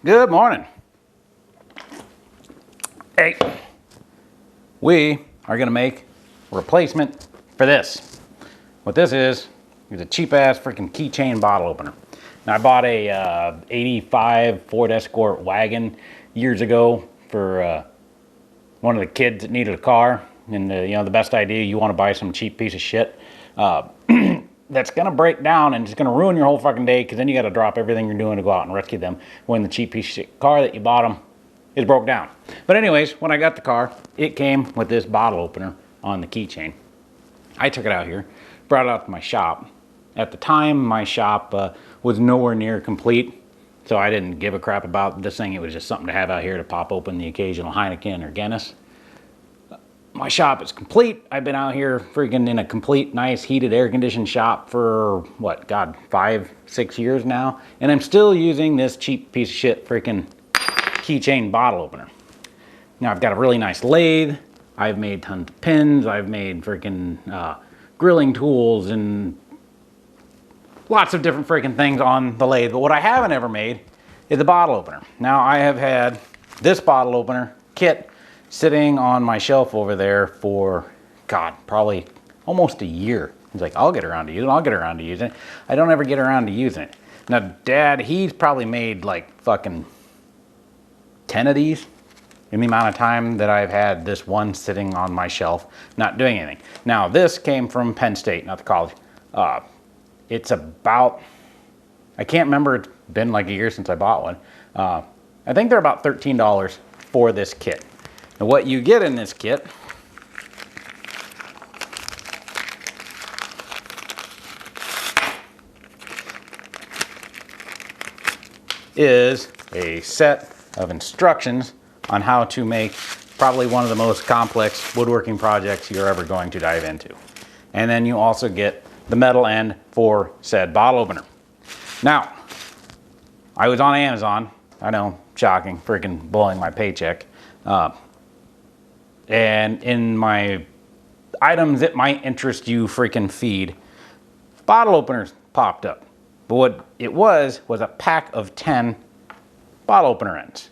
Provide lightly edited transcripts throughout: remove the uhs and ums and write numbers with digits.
Good morning. Hey, we are gonna make a replacement for this. What this is a cheap ass freaking keychain bottle opener. Now I bought a 85 Ford Escort wagon years ago for one of the kids that needed a car. And the best idea, you want to buy some cheap piece of shit that's gonna break down and it's gonna ruin your whole fucking day, because then you got to drop everything you're doing to go out and rescue them when the cheap piece of shit car that you bought them is broke down. But anyways, when I got the car, it came with this bottle opener on the keychain. I took it out here, brought it out to my shop. At the time, my shop was nowhere near complete, so I didn't give a crap about this thing. It was just something to have out here to pop open the occasional Heineken or Guinness. My shop is complete. I've been out here freaking in a complete, nice, heated, air-conditioned shop for, what, God, 5-6 years now. And I'm still using this cheap piece of shit freaking keychain bottle opener. Now, I've got a really nice lathe. I've made tons of pins. I've made freaking grilling tools and lots of different freaking things on the lathe. But what I haven't ever made is a bottle opener. Now, I have had this bottle opener kit sitting on my shelf over there for, God, probably almost a year. He's like, I'll get around to using it. I'll get around to using it. I don't ever get around to using it. Now, Dad, he's probably made like fucking 10 of these in the amount of time that I've had this one sitting on my shelf, not doing anything. Now, this came from Penn State, not the college. It's about, I can't remember, it's been like a year since I bought one. I think they're about $13 for this kit. Now, what you get in this kit is a set of instructions on how to make probably one of the most complex woodworking projects you're ever going to dive into. And then you also get the metal end for said bottle opener. Now, I was on Amazon. I know, shocking, freaking blowing my paycheck. And in my items that might interest you freaking feed, bottle openers popped up. But what it was a pack of 10 bottle opener ends.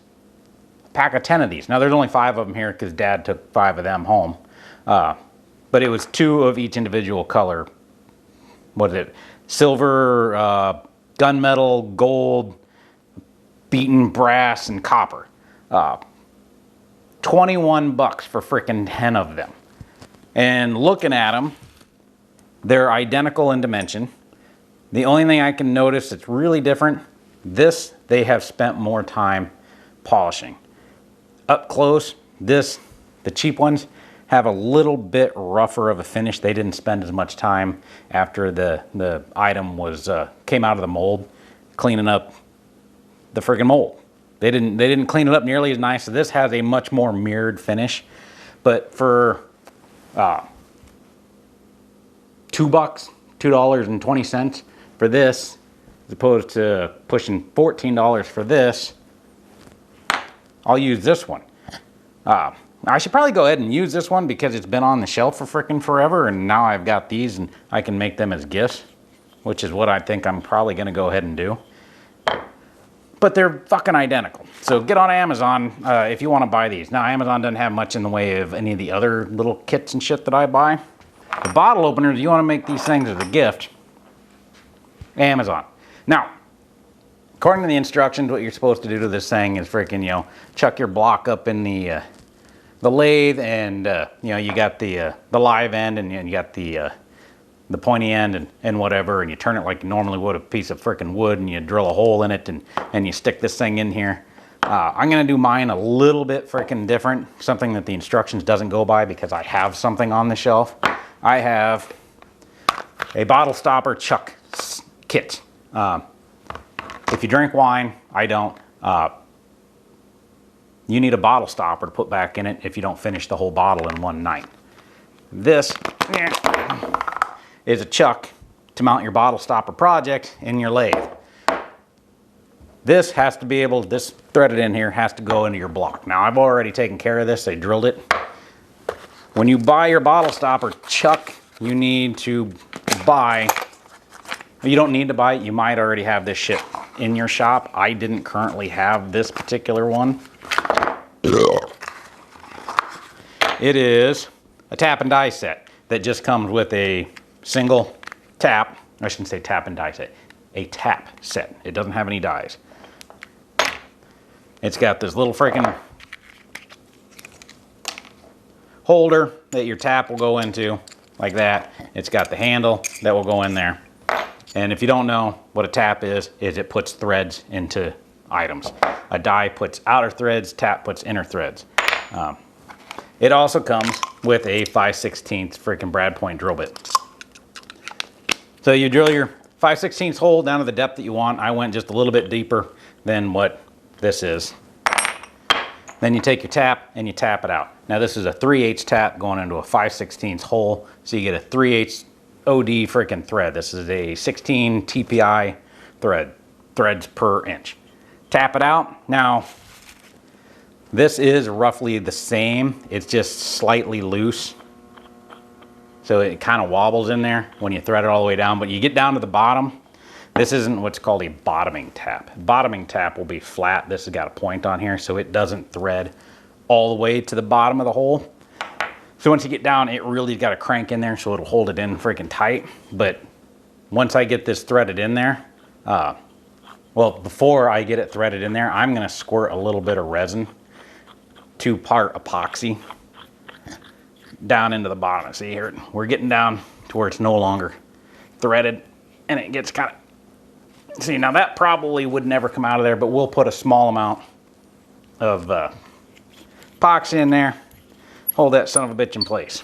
A pack of 10 of these. Now there's only 5 of them here because Dad took 5 of them home. But it was 2 of each individual color. What is it? Silver, gunmetal, gold, beaten brass, and copper. 21 bucks for freaking 10 of them. And looking at them, they're identical in dimension. The only thing I can notice that's really different, this they have spent more time polishing. Up close, the cheap ones have a little bit rougher of a finish. They didn't spend as much time after the item was came out of the mold cleaning up the friggin' mold. They didn't clean it up nearly as nice. So this has a much more mirrored finish. But for $2, $2.20 for this, as opposed to pushing $14 for this, I'll use this one. I should probably go ahead and use this one because it's been on the shelf for freaking forever, and now I've got these and I can make them as gifts, which is what I think I'm probably gonna go ahead and do. But they're fucking identical. So get on Amazon if you want to buy these. Now, Amazon doesn't have much in the way of any of the other little kits and shit that I buy. The bottle openers, you want to make these things as a gift, Amazon. Now, according to the instructions, what you're supposed to do to this thing is freaking, chuck your block up in the lathe, and you got the live end, and you got the pointy end and whatever, and you turn it like you normally would a piece of freaking wood, and you drill a hole in it, and you stick this thing in here. I'm gonna do mine a little bit freaking different, something that the instructions doesn't go by, because I have something on the shelf. I have a bottle stopper chuck kit. If you drink wine, I don't. You need a bottle stopper to put back in it if you don't finish the whole bottle in one night. This is a chuck to mount your bottle stopper project in your lathe. This has to be able, this threaded in here has to go into your block. Now, I've already taken care of this. I drilled it. When you buy your bottle stopper chuck, you need to buy, you don't need to buy it. You might already have this shit in your shop. I didn't currently have this particular one. It is a tap and die set that just comes with a single tap. I shouldn't say tap and die set, a tap set. It doesn't have any dies. It's got this little freaking holder that your tap will go into, like that. It's got the handle that will go in there. And if you don't know what a tap is it puts threads into items. A die puts outer threads, tap puts inner threads. It also comes with a 5/16 freaking brad point drill bit. So you drill your 5/16 hole down to the depth that you want. I went just a little bit deeper than what this is. Then you take your tap and you tap it out. Now this is a 3/8 tap going into a 5/16 hole, so you get a 3/8 OD freaking thread. This is a 16 TPI threads per inch. Tap it out. Now this is roughly the same, it's just slightly loose. So it kind of wobbles in there when you thread it all the way down, but you get down to the bottom. This isn't what's called a bottoming tap. Bottoming tap will be flat. This has got a point on here, so it doesn't thread all the way to the bottom of the hole. So once you get down, it really got to crank in there so it'll hold it in freaking tight. But once I get this threaded in there, well, before I get it threaded in there, I'm gonna squirt a little bit of resin, 2-part epoxy, down into the bottom. See here, we're getting down to where it's no longer threaded and it gets kind of, see, now that probably would never come out of there, but we'll put a small amount of epoxy in there, hold that son of a bitch in place.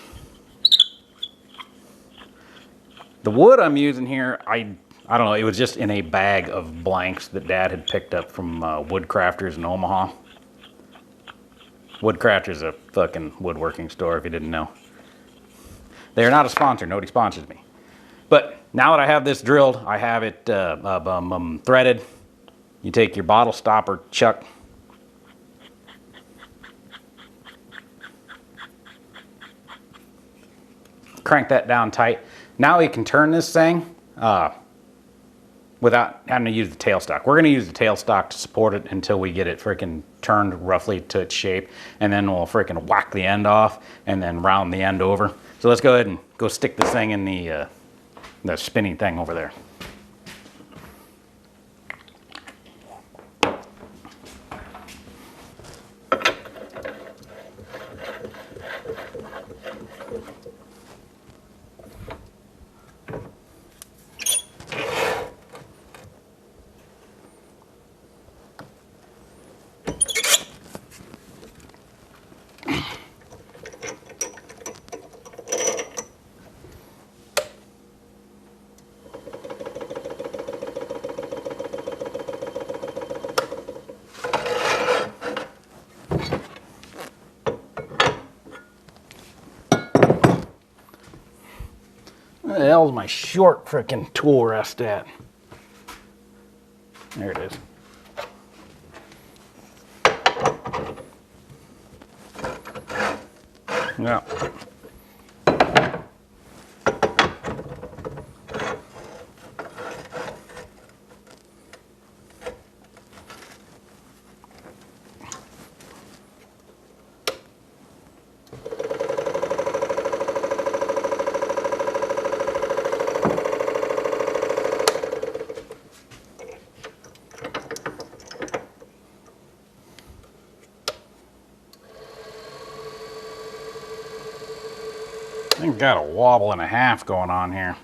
The wood I'm using here, I don't know, it was just in a bag of blanks that Dad had picked up from Woodcrafters in Omaha. Woodcrafters is a fucking woodworking store, if you didn't know. They are not a sponsor. Nobody sponsors me. But now that I have this drilled, I have it threaded. You take your bottle stopper chuck. Crank that down tight. Now we can turn this thing without having to use the tailstock. We're gonna use the tailstock to support it until we get it freaking turned roughly to its shape, and then we'll freaking whack the end off and then round the end over. So let's go ahead and go stick this thing in the spinning thing over there. Where the hell's my short frickin' tool rest at? There it is. Yeah. I think got a wobble and a half going on here.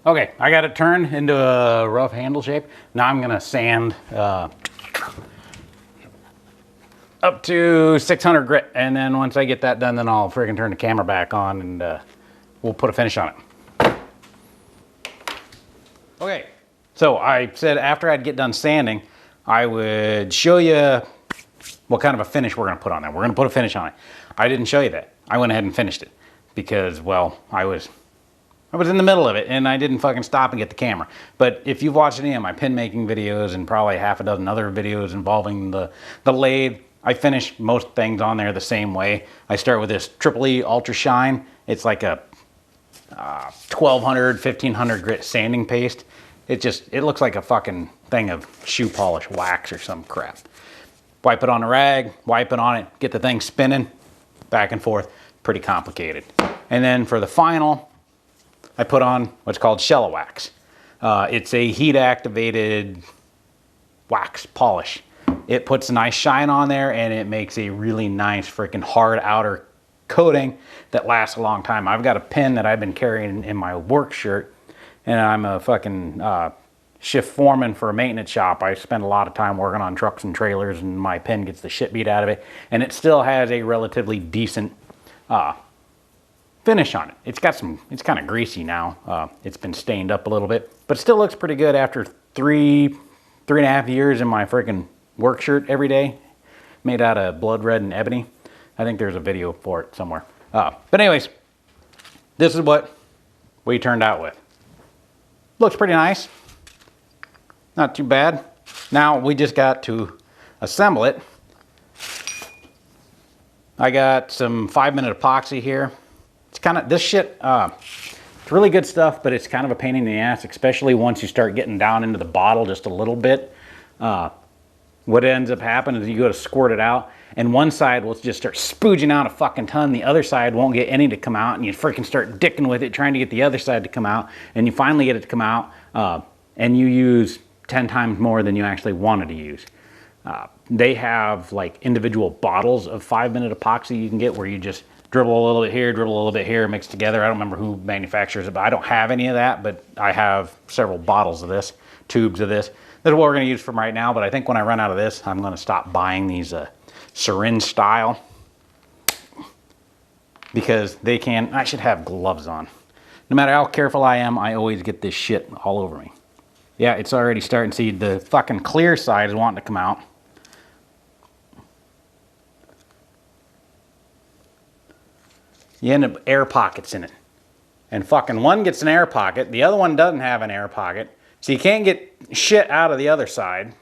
Okay, I got it turned into a rough handle shape. Now I'm gonna sand up to 600 grit, and then once I get that done, then I'll freaking turn the camera back on and we'll put a finish on it. Okay, so I said after I'd get done sanding, I would show you what kind of a finish we're gonna put on there. We're gonna put a finish on it. I didn't show you that. I went ahead and finished it because, well, I was in the middle of it and I didn't fucking stop and get the camera. But if you've watched any of my pin making videos and probably half a dozen other videos involving the lathe, I finish most things on there the same way. I start with this Triple E Ultra Shine. It's like a 1200, 1500 grit sanding paste. It looks like a fucking thing of shoe polish wax or some crap. Wipe it on a rag, wipe it on it, get the thing spinning, back and forth. Pretty complicated. And then for the final, I put on what's called Shellawax. It's a heat activated wax polish. It puts a nice shine on there and it makes a really nice freaking hard outer coating that lasts a long time. I've got a pin that I've been carrying in my work shirt, and I'm a fucking shift foreman for a maintenance shop. I spend a lot of time working on trucks and trailers, and my pin gets the shit beat out of it, and it still has a relatively decent finish on it. It's kind of greasy now. It's been stained up a little bit, but it still looks pretty good after three and a half years in my freaking work shirt every day, made out of blood red and ebony. I think there's a video for it somewhere. But anyways, this is what we turned out with. Looks pretty nice. Not too bad. Now we just got to assemble it. I got some 5-minute epoxy here. It's kind of, this shit, it's really good stuff, but it's kind of a pain in the ass, especially once you start getting down into the bottle just a little bit. What ends up happening is you go to squirt it out, and one side will just start spooging out a fucking ton. The other side won't get any to come out, and you freaking start dicking with it, trying to get the other side to come out, and you finally get it to come out, and you use 10 times more than you actually wanted to use. They have like individual bottles of 5-minute epoxy you can get where you just dribble a little bit here, dribble a little bit here, mix together. I don't remember who manufactures it, but I don't have any of that, but I have several bottles of this, tubes of this. This is what we're going to use from right now, but I think when I run out of this, I'm going to stop buying these syringe style, because they can, I should have gloves on. No matter how careful I am, I always get this shit all over me. Yeah, it's already starting to see the fucking clear side is wanting to come out. You end up air pockets in it. And fucking one gets an air pocket, the other one doesn't have an air pocket. So you can't get shit out of the other side.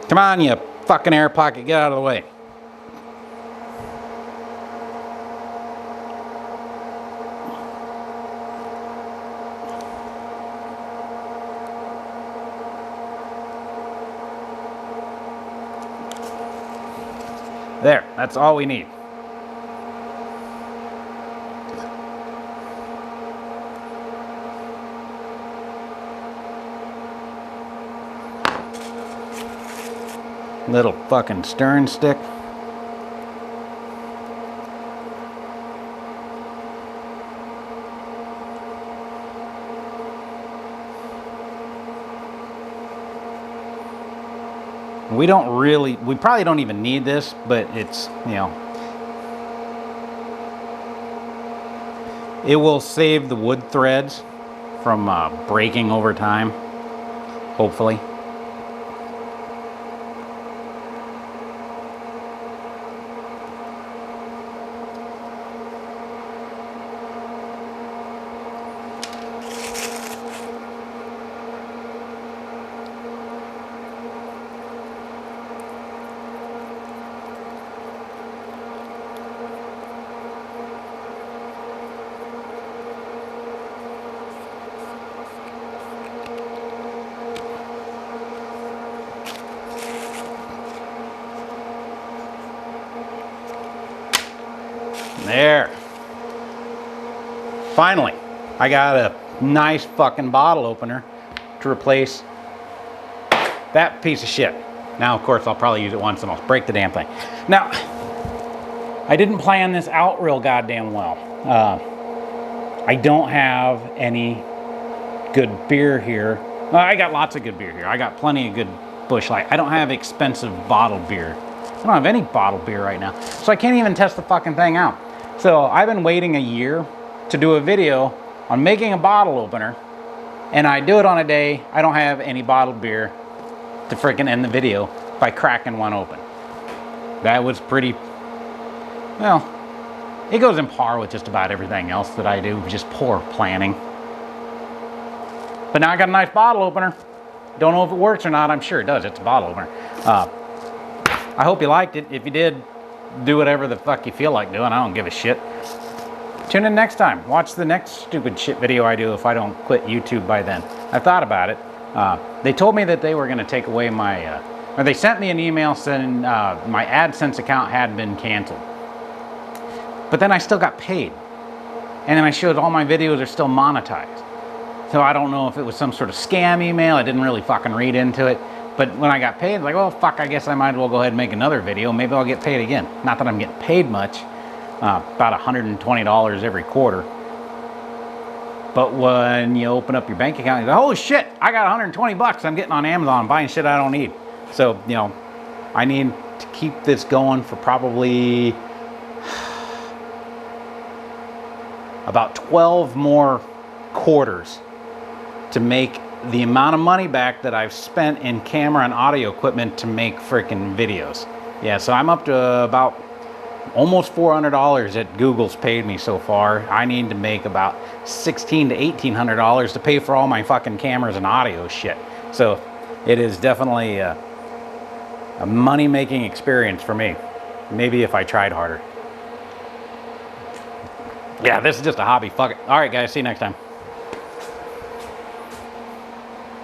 Come on, you fucking air pocket, get out of the way. There, that's all we need. Little fucking stern stick. We probably don't even need this, but it's, you know, it will save the wood threads from breaking over time, hopefully. There. Finally, I got a nice fucking bottle opener to replace That piece of shit. Now, of course, I'll probably use it once and I'll break the damn thing. Now, I didn't plan this out real goddamn well. I don't have any good beer here. I got lots of good beer here. I got plenty of good Busch Light. I don't have expensive bottled beer. I don't have any bottled beer right now. So I can't even test the fucking thing out. So I've been waiting a year to do a video on making a bottle opener, and I do it on a day I don't have any bottled beer to freaking end the video by cracking one open. That was pretty, well, it goes in par with just about everything else that I do, just poor planning. But now I got a nice bottle opener. Don't know if it works or not. I'm sure it does. It's a bottle opener. I hope you liked it. If you did, do whatever the fuck you feel like doing. I don't give a shit. Tune in next time. Watch the next stupid shit video I do if I don't quit YouTube by then. I thought about it. They told me that they were going to take away my, or they sent me an email saying my AdSense account had been canceled. But then I still got paid. And then I showed all my videos are still monetized. So I don't know if it was some sort of scam email. I didn't really fucking read into it. But when I got paid, I was like, well, fuck, I guess I might as well go ahead and make another video. Maybe I'll get paid again. Not that I'm getting paid much. About $120 every quarter. But when you open up your bank account, you go, oh shit, I got 120 bucks I'm getting on Amazon buying shit I don't need. So, you know, I need to keep this going for probably about 12 more quarters to make the amount of money back that I've spent in camera and audio equipment to make freaking videos. Yeah, so I'm up to about almost $400 that Google's paid me so far. I need to make about $1,600 to $1,800 to pay for all my fucking cameras and audio shit. So it is definitely a money-making experience for me. Maybe if I tried harder. Yeah, this is just a hobby. Fuck it. All right, guys. See you next time.